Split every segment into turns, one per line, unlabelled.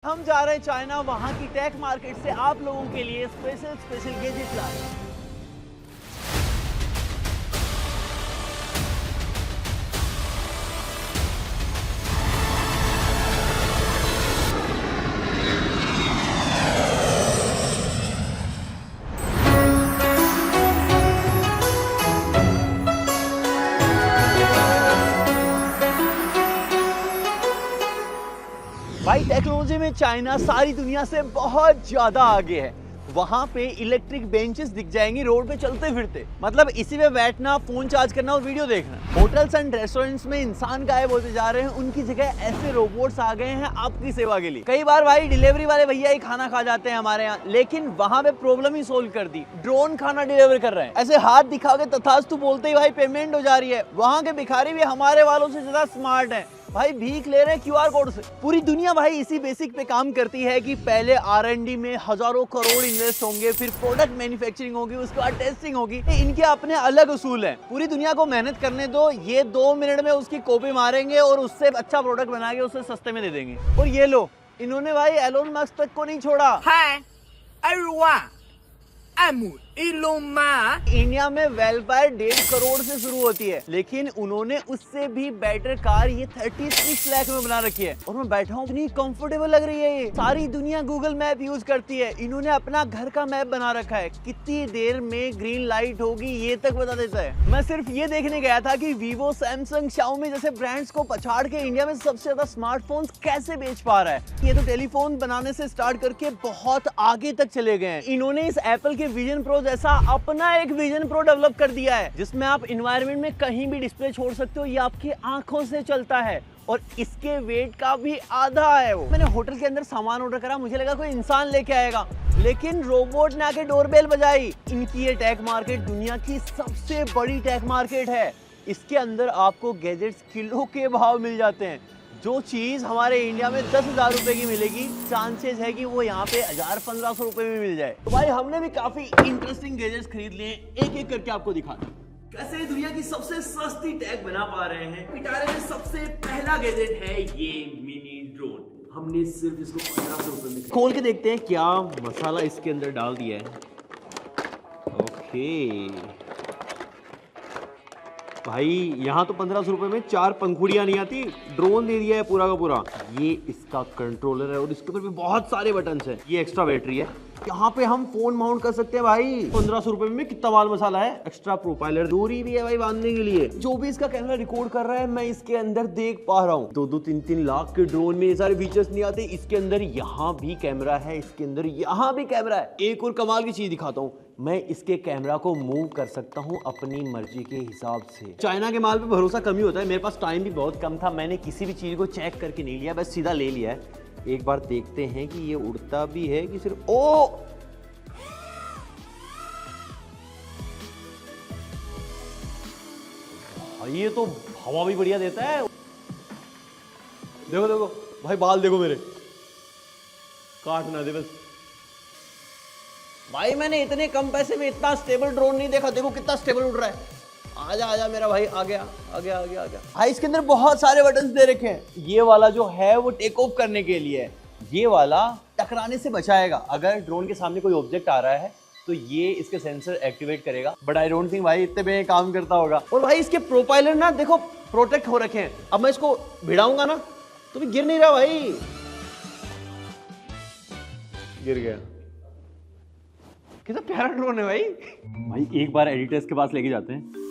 हम जा रहे हैं चाइना, वहां की टेक मार्केट से आप लोगों के लिए स्पेशल गैजेट लाए। भाई टेक्नोलॉजी में चाइना सारी दुनिया से बहुत ज्यादा आगे है। वहां पे इलेक्ट्रिक बेंचेस दिख जाएंगी रोड पे चलते फिरते, मतलब इसी पे बैठना, फोन चार्ज करना और वीडियो देखना। होटल्स एंड रेस्टोरेंट्स में इंसान गायब होते जा रहे हैं, उनकी जगह ऐसे रोबोट्स आ गए हैं आपकी सेवा के लिए। कई बार भाई डिलीवरी वाले भैया ही खाना खा जाते हैं हमारे यहाँ, लेकिन वहां पे प्रॉब्लम ही सोल्व कर दी। ड्रोन खाना डिलीवर कर रहे हैं, ऐसे हाथ दिखा के तथास्तु बोलते ही भाई पेमेंट हो जा रही है। वहां के भिखारी भी हमारे वालों से ज्यादा स्मार्ट है भाई, भीख ले रहे हैं क्यूआर कोड से। पूरी दुनिया भाई इसी बेसिक पे काम करती है कि पहले R&D में हजारों करोड़ इन्वेस्ट होंगे, फिर प्रोडक्ट मैन्युफैक्चरिंग होगी, उसके बाद टेस्टिंग होगी। इनके अपने अलग उसूल हैं। पूरी दुनिया को मेहनत करने दो, ये 2 मिनट में उसकी कॉपी मारेंगे और उससे अच्छा प्रोडक्ट बना के उससे सस्ते में दे देंगे। और ये लो, इन्होंने भाई एलोन मस्क तक को नहीं छोड़ा।
Hi, everyone. I'm Elon Musk.
India में वेलफेयर 1.5 करोड़ से शुरू होती है, लेकिन उन्होंने उससे भी बेटर कार ये 36 लाख में बना रखी है। और मैं बैठा हूँ, इतनी कंफर्टेबल लग रही है ये। सारी दुनिया गूगल मैप यूज करती है, इन्होंने अपना घर का मैप बना रखा है। कितनी देर में ग्रीन लाइट होगी ये तक बता देता है। मैं सिर्फ ये देखने गया था कि वीवो, सैमसंग, शाओमी जैसे ब्रांड्स को पछाड़ के इंडिया में सबसे ज्यादा स्मार्टफोन्स कैसे बेच पा रहा है। ये तो टेलीफोन बनाने से स्टार्ट करके बहुत आगे तक चले गए हैं। इन्होंने इस एप्पल के विजन प्रो जैसा अपना एक विजन प्रो डेवलप कर दिया है, जिसमें आप एनवायरनमेंट में कहीं भी डिस्प्ले छोड़ सकते हो। ये आपकी आंखों से चलता है और इसके वेट का भी आधा है वो। मैंने होटल के अंदर सामान ऑर्डर करा, मुझे लगा कोई इंसान लेके आएगा, लेकिन रोबोट ने आके डोरबेल बजाई। इनकी ये टेक मार्केट दुनिया की सबसे बड़ी टेक मार्केट है। इसके अंदर आपको गैजेट्स किलो के भाव मिल जाते हैं। जो चीज हमारे इंडिया में 10,000 रुपए की मिलेगी, चांसेस है कि वो यहाँ पे 1,000-1,500 रुपए में मिल जाए। तो भाई हमने भी काफी इंटरेस्टिंग गैजेट्स खरीद लिए, एक एक करके आपको दिखाते हैं कैसे दुनिया की सबसे सस्ती टैग बना पा रहे हैं। पिटारे में सबसे पहला गैजेट है ये मिनी ड्रोन। हमने सिर्फ इसको 1,500 रुपए में खोल के देखते हैं क्या मसाला इसके अंदर डाल दिया है। ओके भाई, यहाँ तो 1,500 रुपए में 4 पंखुड़ियाँ नहीं आती, ड्रोन दे दिया है पूरा का पूरा। ये इसका कंट्रोलर है और इसके ऊपर भी बहुत सारे बटन्स हैं। ये एक्स्ट्रा बैटरी है, यहाँ पे हम फोन माउंट कर सकते हैं भाई। 1,500 रुपए में कितना माल मसाला है। एक्स्ट्रा प्रोपाइलर, डोरी भी है भाई बांधने के लिए। जो भी इसका कैमरा रिकॉर्ड कर रहा है मैं इसके अंदर देख पा रहा हूँ। 2-2, 3-3 लाख के ड्रोन में ये सारे फीचर्स नहीं आते। इसके अंदर यहाँ भी कैमरा है, इसके अंदर यहाँ भी कैमरा है। एक और कमाल की चीज दिखाता हूँ, मैं इसके कैमरा को मूव कर सकता हूँ अपनी मर्जी के हिसाब से। चाइना के माल पे भरोसा कम ही होता है। मेरे पास टाइम भी बहुत कम था, मैंने किसी भी चीज को चेक करके नहीं लिया, बस सीधा ले लिया है। एक बार देखते हैं कि ये उड़ता भी है कि सिर्फ ओ ये तो हवा भी बढ़िया देता है। देखो देखो भाई, बाल देखो मेरे, काट ना दे बस। भाई मैंने इतने कम पैसे में इतना स्टेबल ड्रोन नहीं देखा। देखो कितना स्टेबल उड़ रहा है। आजा आजा मेरा भाई, आ गया आ गया आ गया आ गया। भाई इसके अंदर बहुत सारे बटन्स दे रखे हैं। ये वाला जो है वो टेक ऑफ करने के लिए है, ये वाला टकराने से बचाएगा। अगर ड्रोन के सामने कोई ऑब्जेक्ट आ रहा है तो ये इसके सेंसर एक्टिवेट करेगा, बट आई डोंट थिंक भाई इतने में काम करता होगा। और भाई इसके प्रोपाइलर ना देखो प्रोटेक्ट हो रखे हैं। अब मैं इसको भिड़ाऊंगा ना तो भी गिर नहीं रहा भाई। गिर गया। कितना प्यारा ड्रोन है भाई। भाई एक बार एडिटर्स के पास लेके जाते हैं।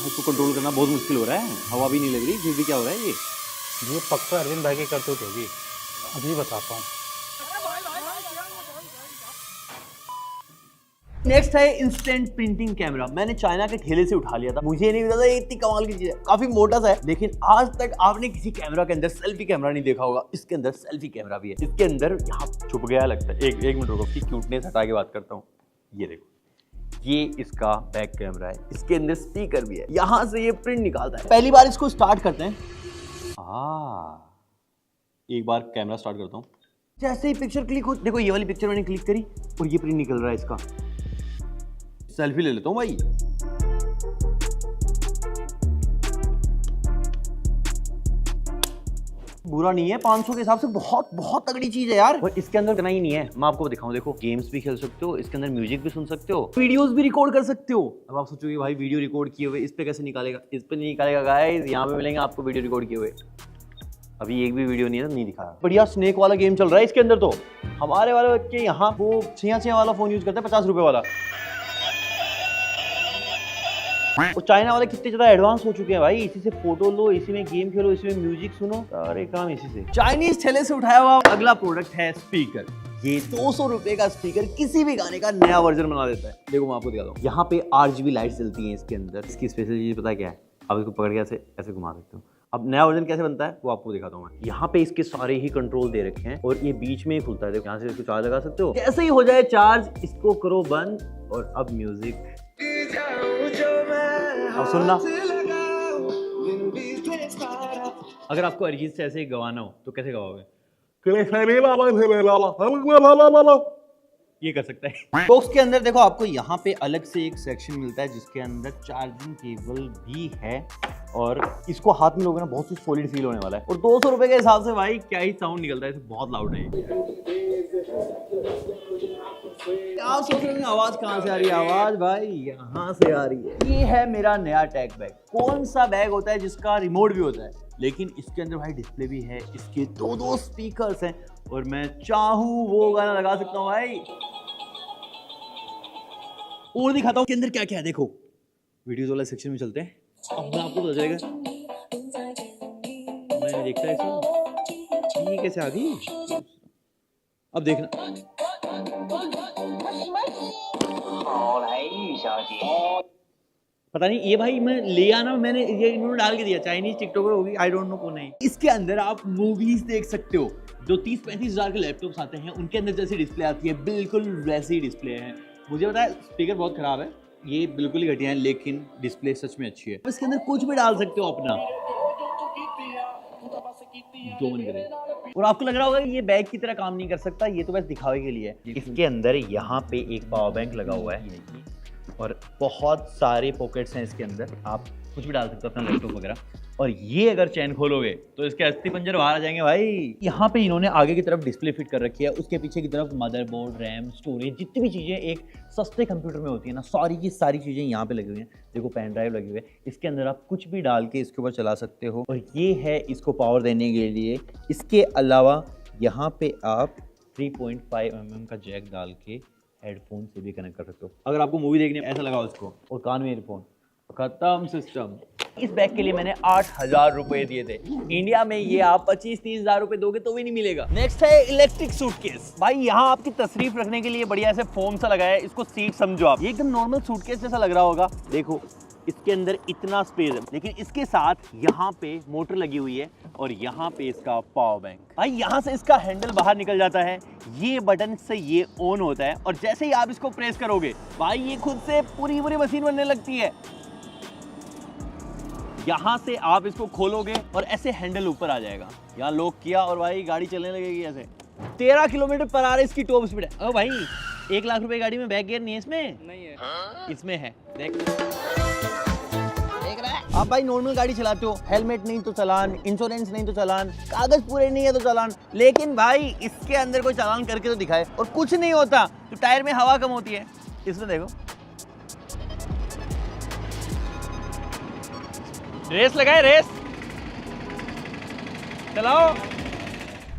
इसको कंट्रोल करना बहुत मुश्किल हो रहा है, हवा भी नहीं लग रही, फिर भी क्या हो रहा है
ये पक्का अरविंद भाई की करतूत होगी, अभी बताता हूँ।
नेक्स्ट है इंस्टेंट प्रिंटिंग कैमरा। मैंने चाइना के ठेले से उठा लिया था, मुझे नहीं पता था ये इतनी कमाल की चीज है। काफी मोटा सा है, लेकिन आज तक आपने किसी कैमरा के अंदर सेल्फी कैमरा नहीं देखा होगा। इसके अंदर सेल्फी कैमरा भी है। इसके अंदर यहाँ छुप गया लगता है। एक मिनट रुको, इसकी क्यूटनेस हटा के बात करता हूँ। ये देखो, ये इसका बैक कैमरा है। इसके अंदर स्पीकर भी है, यहाँ से ये प्रिंट निकालता है। पहली बार इसको स्टार्ट करते हैं। एक बार कैमरा स्टार्ट करता हूँ, जैसे ही पिक्चर क्लिक हो, देखो ये वाली पिक्चर मैंने क्लिक करी और ये प्रिंट निकल रहा है इसका। सेल्फी ले लेता हूँ भाई। बुरा नहीं है, 500 के हिसाब से बहुत बहुत तगड़ी चीज है यार। और इसके अंदर इतना ही नहीं है, मैं आपको दिखाऊं, देखो गेम्स भी खेल सकते हो, इसके अंदर म्यूजिक भी सुन सकते हो, वीडियोस भी रिकॉर्ड कर सकते हो। अब आप सोचोगे भाई वीडियो रिकॉर्ड किए हुए इस पे कैसे निकालेगा, इस पे नहीं निकालेगा गाइस, यहाँ पे मिलेंगे आपको वीडियो रिकॉर्ड किए हुए। अभी एक भी वीडियो नहीं है, नहीं दिखाया। बढ़िया स्नेक वाला गेम चल रहा है इसके अंदर। तो हमारे वाले बच्चे यहाँ वो छिया वाला फोन यूज करते हैं, 50 रुपए वाला। और चाइना वाले कितने ज्यादा एडवांस हो चुके हैं भाई, इसी से फोटो लो, इसी में गेम खेलो, इसी में म्यूजिक सुनो, सारे काम इसी से। चाइनीज ठेले से उठाया हुआ अगला प्रोडक्ट है स्पीकर। ये 200 रुपए का स्पीकर किसी भी गाने का नया वर्जन बना देता है। देखो मैं आपको दिखाता हूँ, यहाँ पे RGB लाइट्स जलती हैं इसके अंदर। इसकी स्पेशल चीज पता है क्या है, आप इसको पकड़ के ऐसे ऐसे घुमा सकते हो। अब नया वर्जन कैसे बनता है वो आपको दिखाता हूँ मैं। यहाँ पे इसके सारे ही कंट्रोल दे रखे हैं और ये बीच में ही खुलता है, देखो यहाँ से इसको चार्ज लगा सकते हो। जैसे ही हो जाए चार्ज, इसको करो बंद और अब म्यूजिक अब सुनना। अगर आपको अरिजीत से ऐसे ही गवाना हो तो कैसे गवाओगे? ये कर सकता है। बॉक्स के अंदर देखो आपको यहाँ पे अलग से एक सेक्शन मिलता है जिसके अंदर चार्जिंग केबल भी है और इसको हाथ में लोगे ना बहुत ही सॉलिड फील होने वाला है। और 200 रुपए के हिसाब से भाई क्या ही साउंड निकलता है, इसे बहुत लाउड है। आप सोच रहे हैं आवाज कहाँ से आ रही है? आवाज भाई यहाँ से आ रही है। ये है मेरा नया टैग बैग। कौन सा बैग होता है जिसका रिमोट भी होता है, लेकिन इसके अंदर भाई डिस्प्ले भी है, इसके दो स्पीकर्स हैं और मैं चाहूँ वो गाना लगा सकता हूँ भाई। और दिखाता हूँ के अंदर क्या क्या है। देखो वीडियोस वाला सेक्शन में चलते हैं, अब मैं आपको पता चलेगा। मैंने देखता है इसमें ये कैसे आ गई, अब देखना। पता नहीं ये भाई मैं ले आना, मैंने ये इन्होंने डाल के दिया, चाइनीज टिकटॉकर होगी, आई डोंट नो कौन है। इसके अंदर आप मूवीज देख सकते हो। जो 30-35 हजार के लैपटॉप्स आते हैं उनके अंदर जैसी डिस्प्ले आती है, बिल्कुल वैसी डिस्प्ले है। मुझे पता है स्पीकर बहुत खराब है, ये बिल्कुल ही घटिया है, लेकिन डिस्प्ले सच में अच्छी है। इसके अंदर कुछ भी डाल सकते हो अपना, जो मन करे। और आपको लग रहा होगा कि ये बैग की तरह काम नहीं कर सकता, ये तो बस दिखावे के लिए है। इसके अंदर यहाँ पे एक पावर बैंक लगा हुआ है और बहुत सारे पॉकेट्स हैं इसके अंदर, आप कुछ भी डाल सकते हो अपना लैपटॉप वगैरह। और ये अगर चैन खोलोगे तो इसके अस्थि पंजर बाहर आ जाएंगे भाई। यहाँ पे इन्होंने आगे की तरफ डिस्प्ले फिट कर रखी है, उसके पीछे की तरफ मदरबोर्ड, रैम, स्टोरेज, जितनी भी चीज़ें एक सस्ते कंप्यूटर में होती है ना, सारी की सारी चीज़ें यहाँ पे लगी हुई हैं। देखो पेन ड्राइव लगी हुई है, इसके अंदर आप कुछ भी डाल के इसके ऊपर चला सकते हो। और ये है इसको पावर देने के लिए। इसके अलावा यहाँ पे आप 3.5 mm का जैक डाल के हेडफोन से भी कनेक्ट कर सकते हो। अगर आपको मूवी देखनी है ऐसा लगाओ इसको और कान में ईयरफोन, खत्म सिस्टम। इस बैग के लिए मैंने 8,000 रुपए दिए थे। इंडिया में ये आप 25-30 हजार रुपए दोगे तो भी नहीं मिलेगा। नेक्स्ट है इलेक्ट्रिक सूटकेस। भाई यहाँ आपकी तशरीफ रखने के लिए बढ़िया से फोम सा लगाया है, इसको सीट समझो आप। ये एकदम नॉर्मल सूटकेस जैसा लग रहा होगा। देखो इसके अंदर इतना स्पेस है, लेकिन इसके साथ यहाँ पे मोटर लगी हुई है और यहाँ पे इसका पावर बैंक। भाई यहाँ से इसका हैंडल बाहर निकल जाता है, ये बटन से ये ऑन होता है और जैसे ही आप इसको प्रेस करोगे भाई ये खुद से पूरी मशीन बनने लगती है। यहाँ से आप इसको खोलोगे और ऐसे हैंडल ऊपर आ जाएगा, यहाँ लॉक किया और भाई गाड़ी चलने लगेगी ऐसे। 13 किलोमीटर पर आवर इसकी टॉप स्पीड है। ओ भाई 1 लाख रुपए गाड़ी में बैक गियर नहीं है, इसमें नहीं है। इसमें है, देख रहा है। आप भाई नॉर्मल गाड़ी चलाते हो, हेलमेट नहीं तो चालान, इंश्योरेंस नहीं तो चालान, कागज पूरे नहीं है तो चालान, लेकिन भाई इसके अंदर कोई चालान करके तो दिखाए और कुछ नहीं होता तो टायर में हवा कम होती है। इसमें देखो रेस लगाए, रेस चलाओ।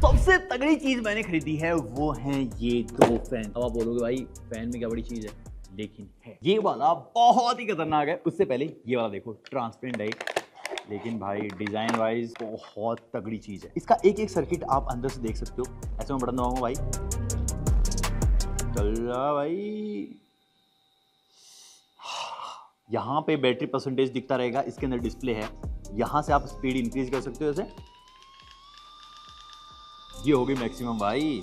सबसे तगड़ी चीज मैंने खरीदी है वो है ये 2 फैन। अब आप बोलोगे भाई फैन में क्या बड़ी चीज है, लेकिन है। ये वाला बहुत ही खतरनाक है। उससे पहले ये वाला देखो, ट्रांसपेरेंट है, लेकिन भाई डिजाइन वाइज बहुत तगड़ी चीज है। इसका एक एक सर्किट आप अंदर से देख सकते हो। ऐसे मैं बटन दबाऊंगा भाई, चल रहा भाई। यहाँ पे बैटरी परसेंटेज दिखता रहेगा, इसके अंदर डिस्प्ले है। यहाँ से आप स्पीड इंक्रीज कर सकते हो ऐसे, ये होगी मैक्सिमम भाई।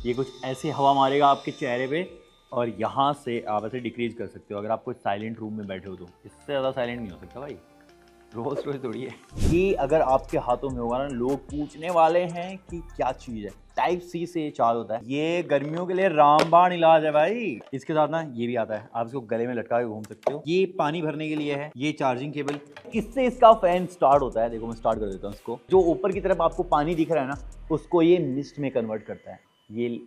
ये कुछ ऐसे हवा मारेगा आपके चेहरे पे और यहाँ से आप ऐसे डिक्रीज कर सकते हो। अगर आप कोई साइलेंट रूम में बैठे हो तो इससे ज़्यादा साइलेंट नहीं हो सकता भाई, रोज रोज थोड़ी है। ये अगर आपके हाथों में होगा ना, लोग पूछने वाले हैं कि क्या चीज़ है। टाइप सी से चार्ज होता है। ये गर्मियों के लिए रामबाण इलाज है भाई। इसके साथ ना ये भी आता है, आप इसको गले में लटका के घूम सकते हो। ये पानी भरने के लिए है, ये चार्जिंग केबल, इससे इसका फैन स्टार्ट होता है। देखो मैं स्टार्ट कर देता हूँ इसको। जो ऊपर की तरफ आपको पानी दिख रहा है ना, उसको ये मिस्ट में कन्वर्ट करता है। ये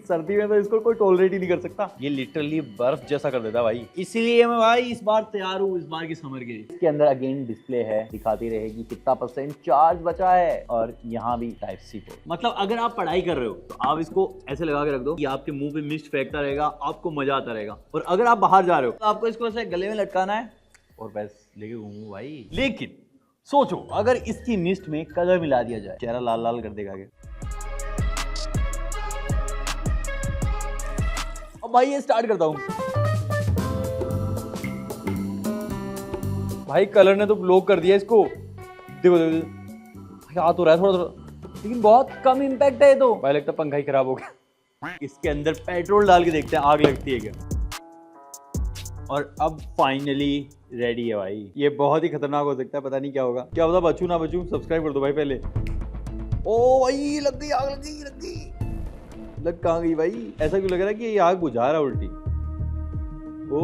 सर्दी में तो इसको कोई टॉलरेट ही नहीं कर सकता। ये लिटरली बर्फ जैसा कर देता भाई। इसीलिए मैं भाई इस बार तैयार हूँ, इस बार की समर के लिए। इसके अंदर अगेन डिस्प्ले है, दिखाती रहेगी कितना % चार्ज बचा है। और यहाँ भी टाइप सी पोर्ट। मतलब अगर आप पढ़ाई कर रहे हो तो आप इसको ऐसे लगा के रख दो कि आपके मुंह पे मिस्ट फेंकता रहेगा, आपको मजा आता रहेगा। और अगर आप बाहर जा रहे हो तो आपको इसको ऐसे गले में लटकाना है और बस लेके घूमो भाई। लेकिन सोचो अगर इसकी मिस्ट में कलर मिला दिया जाए, चेहरा लाल लाल कर देगा आगे। अब भाई ये स्टार्ट करता हूँ। भाई कलर ने तो ब्लॉक कर दिया इसको। देखो देखो हाथ हो रहा है थोड़ा थोड़ा, लेकिन बहुत कम इम्पैक्ट है ये तो। भाई लगता है पंखा ही खराब हो गया। इसके अंदर पेट्रोल डाल के देखते हैं आग लगती है क्या। और अब फाइनली रेडी है भाई। ये बहुत ही खतरनाक हो सकता है, पता नहीं क्या होगा। क्या होता, बचूं ना बचूं। सब्सक्राइब कर दो भाई पहले। ओ भाई लग गई आग, लग गई, लग गई। लग कहाँ गई भाई? ऐसा क्यों लग रहा है कि ये आग बुझा रहा है उल्टी। ओ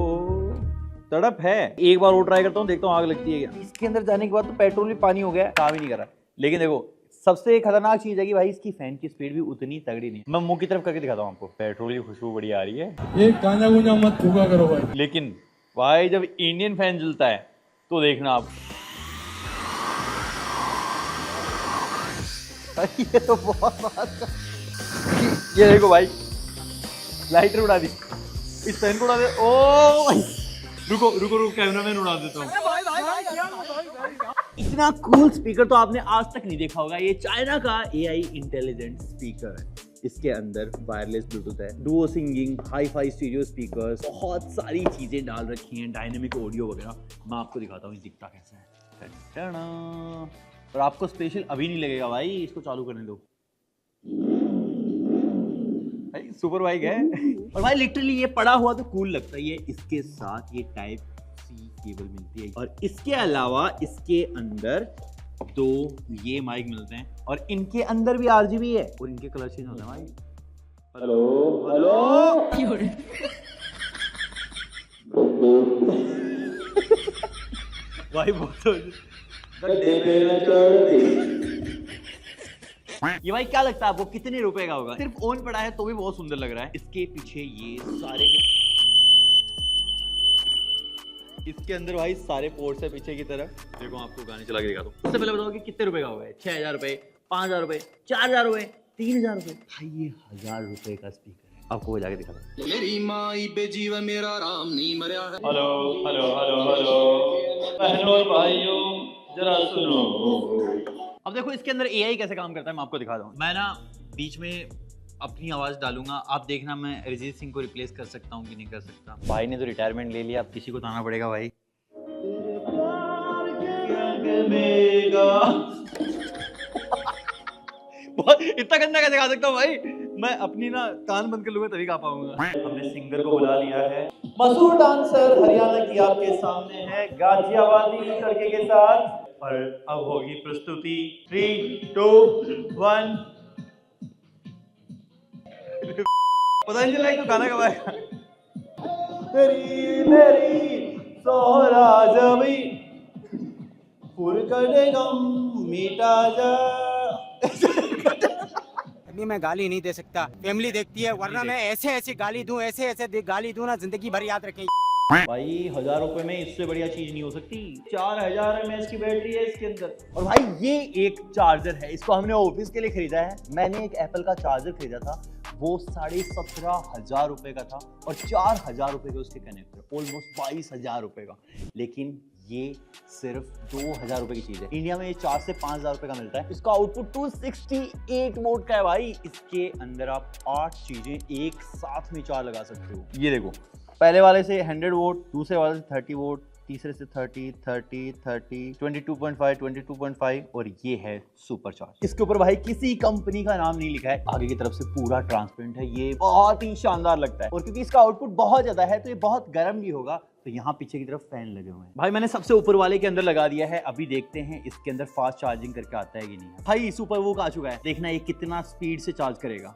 तड़प है। एक बार और ट्राई करता हूँ, देखता हूँ आग लगती है क्या। इसके अंदर जाने के बाद तो पेट्रोल भी पानी हो गया, काम ही नहीं कर रहा। लेकिन देखो सबसे खतरनाक चीज है कि भाई इसकी फैन की स्पीड भी उतनी तगड़ी नहीं। मैं मुंह की तरफ करके दिखाता हूँ आपको। पेट्रोल की खुशबू बड़ी आ रही है।
ये गांजा गुंजा मत फूका करो भाई।
लेकिन भाई जब इंडियन फैन जलता है तो देखना आप। ये तो बहुत ये देखो भाई, लाइटर उड़ा दी, इस फैन को उड़ा दे। ओ भाई रुको रुको रुको, कैमरामैन उड़ा देता हूँ। इतना कूल स्पीकर तो आपने आज तक नहीं देखा होगा। ये चाइना का AI इंटेलिजेंट स्पीकर है। इसके अंदर वायरलेस ब्लूटूथ है, duo singing, hi fi stereo speakers, बहुत सारी चीजें डाल रखी हैं, डायनेमिक ऑडियो वगैरह। मैं आपको दिखाता हूँ ये दिखता कैसा है। और आपको स्पेशल अभी नहीं लगेगा भाई, इसको चालू करने दो। भाई सुपर बाइक है। और भाई लिटरली ये पड़ा हुआ तो कूल लगता है। ये इसके साथ ये टाइप सी केबल मिलती है और इसके अलावा इसके अंदर 2 ये माइक मिलते हैं और इनके अंदर भी RGB है और इनके कलर चेंज होते हैं भाई। हेलो हेलो भाई बहुत ये भाई क्या लगता है आपको कितने रुपए का होगा? सिर्फ ऑन पड़ा है तो भी बहुत सुंदर लग रहा है। इसके पीछे ये सारे इसके अंदर भाई सारे पोर्ट्स है पीछे की तरफ। देखो आपको गाने चला के दिखा दो। सबसे पहले बताओ कि कितने रुपए का होगा? 6000 रुपए, 5000 रुपए, 4000 रुपए, 3000 रुपए। भाई ये 1000 रुपए का स्पीकर है। आपको वो जाके दिखा दो। मेरी माई पे जीवन मेरा राम नहीं मरया है। हेलो हेलो हेलो हेलो बहनों भाइयों जरा सुनो। अब देखो इसके अंदर AI कैसे काम करता है, मैं आपको दिखा दूँ। मैं ना बीच में अपनी आवाज डालूंगा, आप देखना मैं अरिजीत सिंह को रिप्लेस कर सकता हूँ कि नहीं कर सकता। भाई ने तो रिटायरमेंट ले लिया, अब किसी को तो आना पड़ेगा भाई। इतना गंदा कैसे गा सकता हूँ भाई? मैं अपनी ना कान बंद कर लूंगा तभी गा पाऊंगा। हमने सिंगर को बुला लिया है, मशहूर डांसर हरियाणा की आपके सामने है गाजियाबादी लड़के के साथ। और अब होगी प्रस्तुति 3, 2, 1। पता नहीं चला तो गाना कब आएगा। तेरी मेरी सोहरा जबी पूर कर दे गम मिटा जा।
अभी मैं गाली नहीं दे सकता, फैमिली देखती है, वरना मैं ऐसे ऐसे गाली दूं, ऐसे ऐसे गाली दूं ना जिंदगी भर याद रखें।
भाई 1000 रुपए में इससे बढ़िया चीज नहीं हो सकती। 4000 mAh की बैटरी है इसके अंदर। और भाई ये एक चार्जर है, इसको हमने ऑफिस के लिए खरीदा है। मैंने एक एप्पल का चार्जर खरीदा था, वो 17,500 रुपए का था और 4000 रुपए के उसके कनेक्टर, ऑलमोस्ट 22,000 रुपए का। लेकिन ये सिर्फ 2000 रुपए की चीज है। इंडिया में ये 4 से 5000 रुपए का मिलता है। इसका आउटपुट 268 वोल्ट का है भाई। इसके अंदर आप 8 चीजें एक साथ में चार्ज लगा सकते हो। ये देखो, पहले वाले से 100 वोट, दूसरे वाले से 30 वोट, तीसरे से 30, 30, 30, 22.5, 22.5 और ये है सुपर चार्ज। इसके ऊपर भाई किसी कंपनी का नाम नहीं लिखा है, आगे की तरफ से पूरा ट्रांसपेरेंट है। ये बहुत ही शानदार लगता है और क्योंकि इसका आउटपुट बहुत ज्यादा है तो ये बहुत गर्म भी होगा, तो यहाँ पीछे की तरफ फैन लगे हुए हैं। भाई मैंने सबसे ऊपर वाले के अंदर लगा दिया है, अभी देखते हैं इसके अंदर फास्ट चार्जिंग करके आता है कि नहीं। भाई सुपर वूक आ चुका है, देखना ये कितना स्पीड से चार्ज करेगा।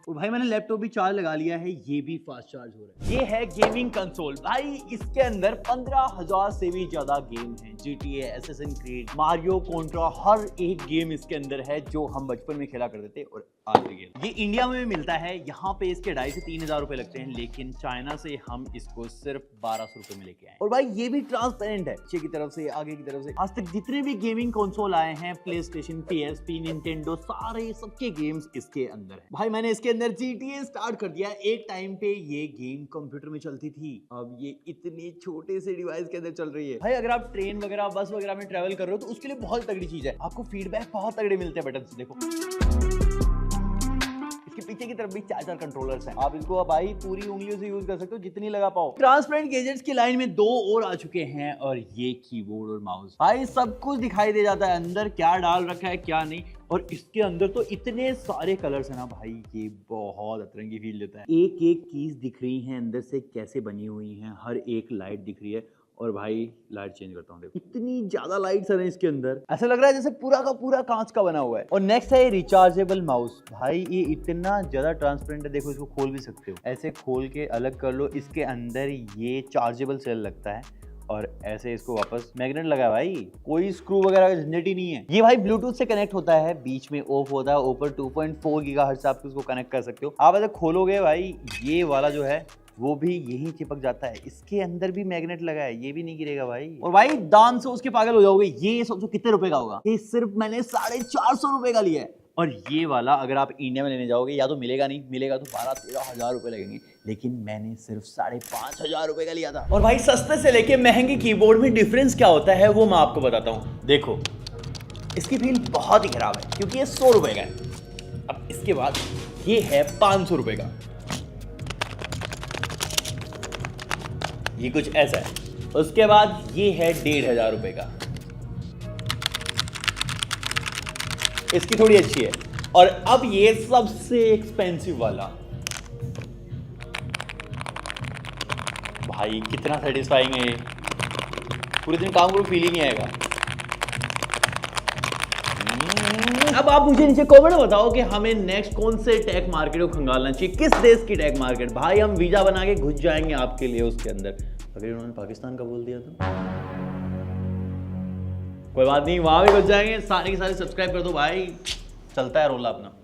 और भाई मैंने लैपटॉप भी चार्ज लगा लिया है, ये भी फास्ट चार्ज हो रहा है। ये है गेमिंग कंसोल। भाई इसके अंदर 15,000 से भी ज्यादा गेम है, GTA, Assassin's Creed, Mario, Contra, हर एक गेम इसके अंदर है जो हम बचपन में खेला करते थे और आज भी खेलते। ये इंडिया में भी मिलता है, यहाँ पे इसके 2,500 से 3,000 रुपए लगते हैं, लेकिन चाइना से हम इसको सिर्फ 1,200 रुपए में लेके आए। और भाई ये भी ट्रांसपेरेंट है, पीछे की तरफ से आगे की तरफ से। आज तक जितने भी गेमिंग कंसोल आए हैं, प्ले स्टेशन, PSP, निंटेंडो, सारे सबके गेम्स इसके अंदर है। भाई मैंने इसके अंदर GTA स्टार्ट कर दिया। एक टाइम पे ये गेम कंप्यूटर में चलती थी, अब ये इतने छोटे से डिवाइस के अंदर चल रही है। भाई अगर आप ट्रेन वगैरह, बस वगैरह में ट्रैवल कर रहे हो तो उसके लिए बहुत तगड़ी चीज है, आपको फीडबैक बहुत तगड़े मिलते हैं बटन से। देखो इसके पीछे की तरफ भी 4 कंट्रोलर्स हैं, आप इसको भाई पूरी उंगलियों से यूज कर सकते हो, जितनी लगा पाओ। ट्रांसपेरेंट गैजेट्स की लाइन में 2 और आ चुके हैं, और ये कीबोर्ड और माउस। भाई सब कुछ दिखाई दे जाता है अंदर क्या डाल रखा है क्या नहीं। और इसके अंदर तो इतने सारे कलर्स है ना भाई, ये बहुत अतरंगी फील देता है। एक एक कीज दिख रही है अंदर से कैसे बनी हुई है, हर एक लाइट दिख रही है। और भाई लाइट चेंज करता हूँ, देखो इतनी ज्यादा लाइट्स हैं इसके अंदर, ऐसा लग रहा है जैसे पूरा का पूरा कांच का बना हुआ है। और नेक्स्ट है रिचार्जेबल माउस। भाई ये इतना ज्यादा ट्रांसपेरेंट है, देखो इसको खोल भी सकते हो, ऐसे खोल के अलग कर लो। इसके अंदर ये चार्जेबल सेल लगता है और ऐसे इसको वापस मैग्नेट लगा है। भाई कोई स्क्रू वगैरह का झंझट ही नहीं है। ये भाई ब्लूटूथ से कनेक्ट होता है, बीच में ऑफ होता है, ऊपर 2.4 गीगाहर्ट्ज से आप उसको कनेक्ट कर सकते हो। आप ऐसे खोलोगे भाई, ये वाला जो है वो भी यही चिपक जाता है। इसके अंदर भी मैग्नेट लगा है, ये भी नहीं गिरेगा भाई। और भाई दाम से उसके पागल हो जाओगे। ये सोचो कितने रुपए का होगा, ये सिर्फ मैंने 450 रुपए का लिया है। और ये वाला अगर आप इंडिया में लेने जाओगे या तो मिलेगा नहीं, मिलेगा तो 12-13 हजार रुपए लगेंगे, लेकिन मैंने सिर्फ 5,500 रुपए का लिया था। और भाई सस्ते से लेके महंगे कीबोर्ड में डिफरेंस क्या होता है वो मैं आपको बताता हूँ। देखो इसकी फील बहुत ही खराब है क्योंकि ये 100 रुपए का है। अब इसके बाद ये है 500 रुपए का, ये कुछ ऐसा है। उसके बाद ये है 1,500 रुपए का, इसकी थोड़ी अच्छी है। और अब ये सबसे एक्सपेंसिव वाला, भाई कितना सेटिस्फाइंग है, पूरे दिन काम करो फील ही नहीं आएगा। अब आप मुझे नीचे कमेंट में बताओ कि हमें नेक्स्ट कौन से टेक मार्केट को खंगालना चाहिए, किस देश की टेक मार्केट। भाई हम वीजा बना के घुस जाएंगे आपके लिए उसके अंदर, अगर उन्होंने पाकिस्तान का बोल दिया तो कोई बात नहीं, वहां भी घुस जाएंगे। सारे के सारे सब्सक्राइब कर दो भाई, चलता है रोला अपना।